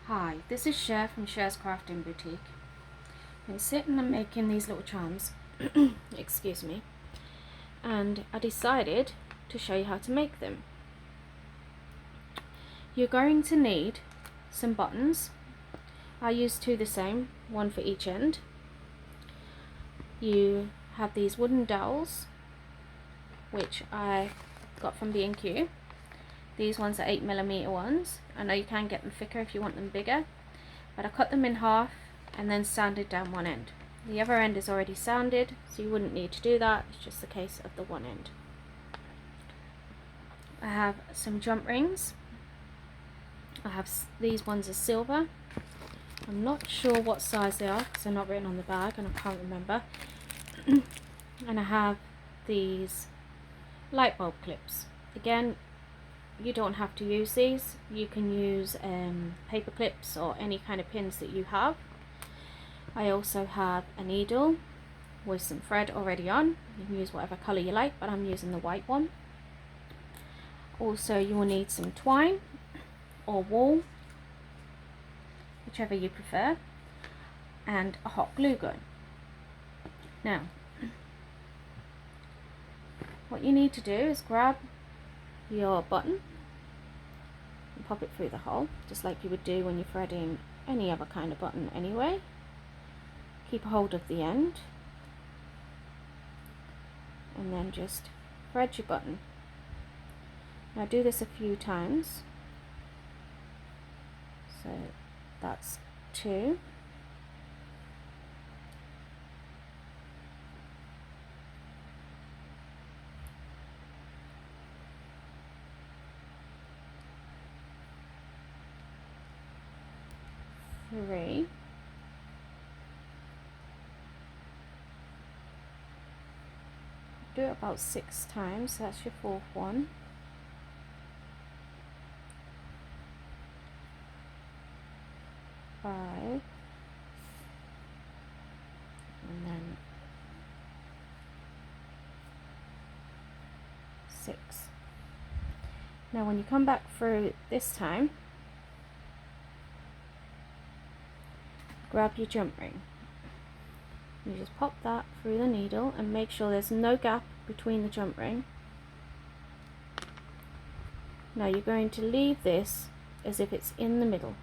Hi, this is Cher from Cher's Crafting Boutique. I've been sitting and making these little charms, excuse me, and I decided to show you how to make them. You're going to need some buttons. I use two the same, one for each end. You have these wooden dowels, which I got from B&Q. These ones are 8mm ones. I know you can get them thicker if you want them bigger, but I cut them in half and then sanded down one end. The other end is already sanded, so you wouldn't need to do that. It's just the case of the one end. I have some jump rings. I have these ones are silver. I'm not sure what size they are because they're not written on the bag and I can't remember. And I have these light bulb clips. Again, you don't have to use these. You can use paper clips or any kind of pins that you have. I also have a needle with some thread already on. You can use whatever colour you like, but I'm using the white one. Also, you will need some twine or wool, whichever you prefer, and a hot glue gun. Now, what you need to do is grab your button and pop it through the hole, just like you would do when you're threading any other kind of button anyway. Keep a hold of the end and then just thread your button. Now do this a few times. So that's 2. Three. Do it about 6 times, so that's your 4th one. 5. And then 6. Now when you come back through this time, grab your jump ring. You just pop that through the needle and make sure there's no gap between the jump ring. Now you're going to leave this as if it's in the middle.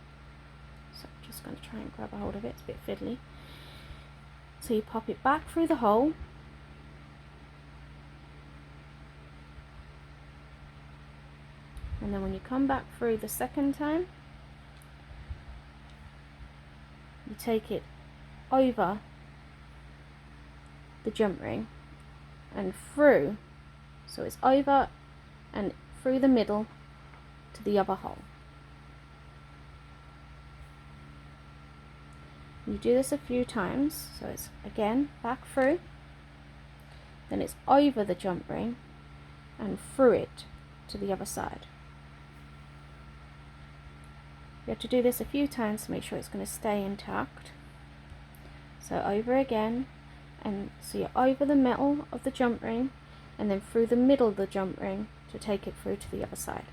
So I'm just going to try and grab a hold of it, it's a bit fiddly. So you pop it back through the hole. And then when you come back through the second time, you take it over the jump ring and through, so it's over and through the middle to the other hole. You do this a few times, so it's again back through, then it's over the jump ring and through it to the other side. You have to do this a few times to make sure it's going to stay intact. So over again, and so you're over the middle of the jump ring and then through the middle of the jump ring to take it through to the other side.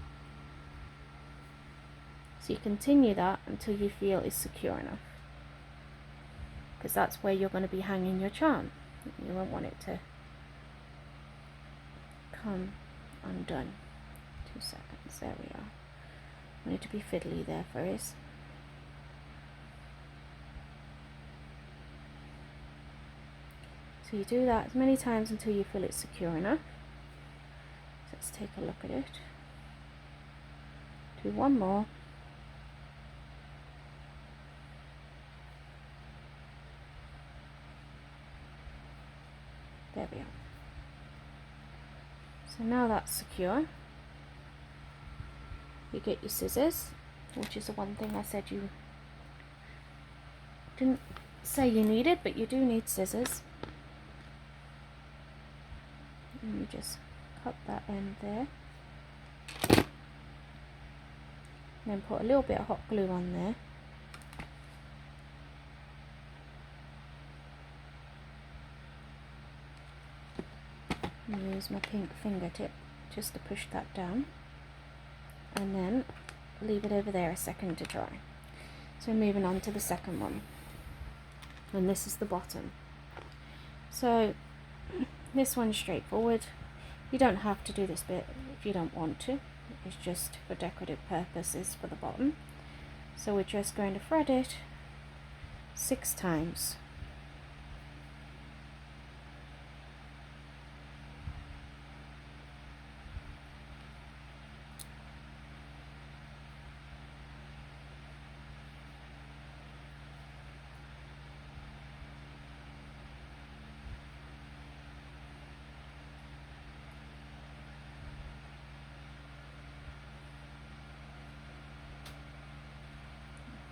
So you continue that until you feel it's secure enough, because that's where you're going to be hanging your charm. You won't want it to come undone. 2 seconds, there we are. I need to be fiddly there first. So you do that as many times until you feel it's secure enough. So let's take a look at it. Do one more. There we are. So now that's secure. You get your scissors, which is the one thing I said you didn't say you needed, but you do need scissors. And you just cut that end there. And then put a little bit of hot glue on there. And use my pink fingertip just to push that down. And then leave it over there a second to dry. So moving on to the second one, and this is the bottom. So this one's straightforward. You don't have to do this bit if you don't want to. It's just for decorative purposes for the bottom. So we're just going to thread it 6 times.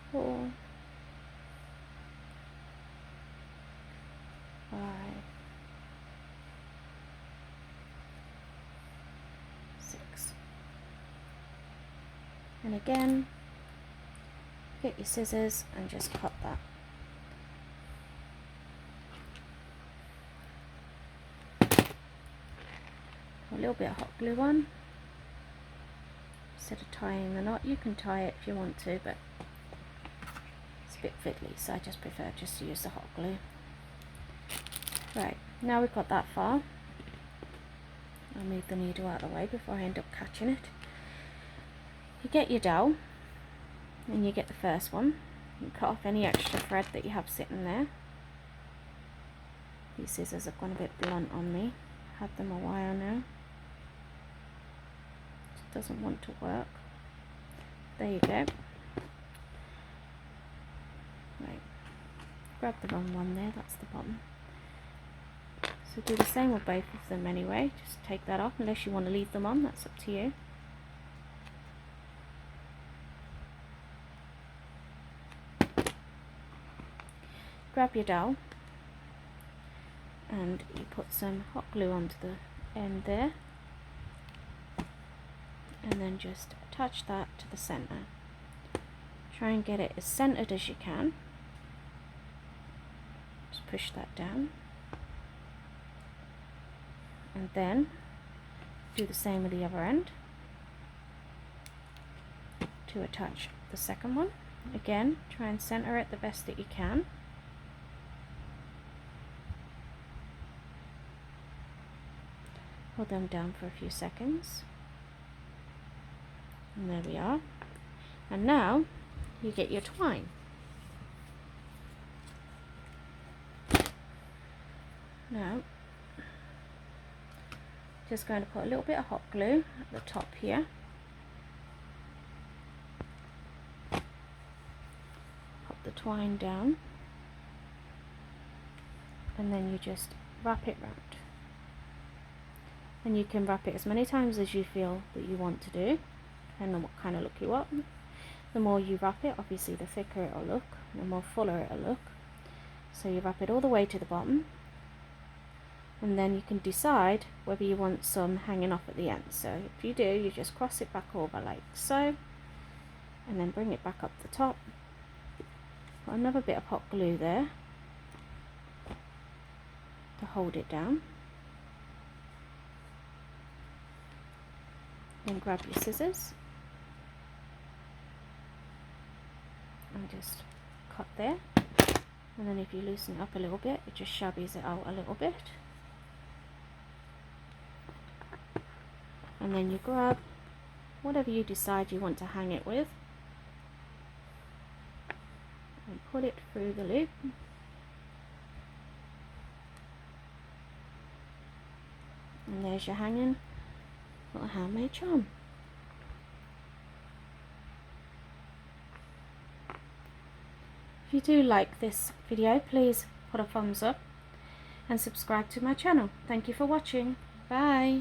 Four, 5, 6. And again, get your scissors and just cut that. A little bit of hot glue on. Instead of tying the knot, you can tie it if you want to, but it's a bit fiddly, so I just prefer just to use the hot glue. Right, now we've got that far. I'll move the needle out of the way before I end up catching it. You get your dowel, and you get the first one. You cut off any extra thread that you have sitting there. These scissors have gone a bit blunt on me. Had them a while now. It doesn't want to work. There you go. Right, grab the wrong one there, that's the bottom. So do the same with both of them anyway, just take that off unless you want to leave them on, that's up to you. Grab your dowel and you put some hot glue onto the end there, and then just attach that to the center. Try and get it as centered as you can. Just push that down, and then do the same with the other end to attach the second one. Again, try and center it the best that you can. Hold them down for a few seconds, and there we are. And now you get your twine. Now just going to put a little bit of hot glue at the top here. Pop the twine down, and then you just wrap it round. And you can wrap it as many times as you feel that you want to do, depending on what kind of look you want. The more you wrap it, obviously the thicker it'll look, the more fuller it'll look. So you wrap it all the way to the bottom, and then you can decide whether you want some hanging off at the end. So if you do, you just cross it back over like so, and then bring it back up the top. Put another bit of hot glue there to hold it down. Then grab your scissors and just cut there, and then if you loosen it up a little bit, it just shabbies it out a little bit. And then you grab whatever you decide you want to hang it with and put it through the loop. And there's your hanging little handmade charm. If you do like this video, please put a thumbs up and subscribe to my channel. Thank you for watching. Bye.